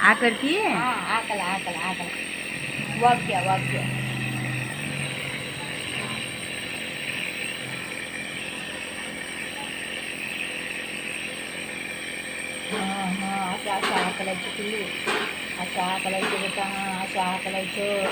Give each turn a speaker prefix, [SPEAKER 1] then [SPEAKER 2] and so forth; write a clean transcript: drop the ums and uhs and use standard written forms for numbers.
[SPEAKER 1] आकरती
[SPEAKER 2] हा आकला वाक्य असं असं आकलायचं पिल्लू असं आकलायचं बेटा असं आकलायचं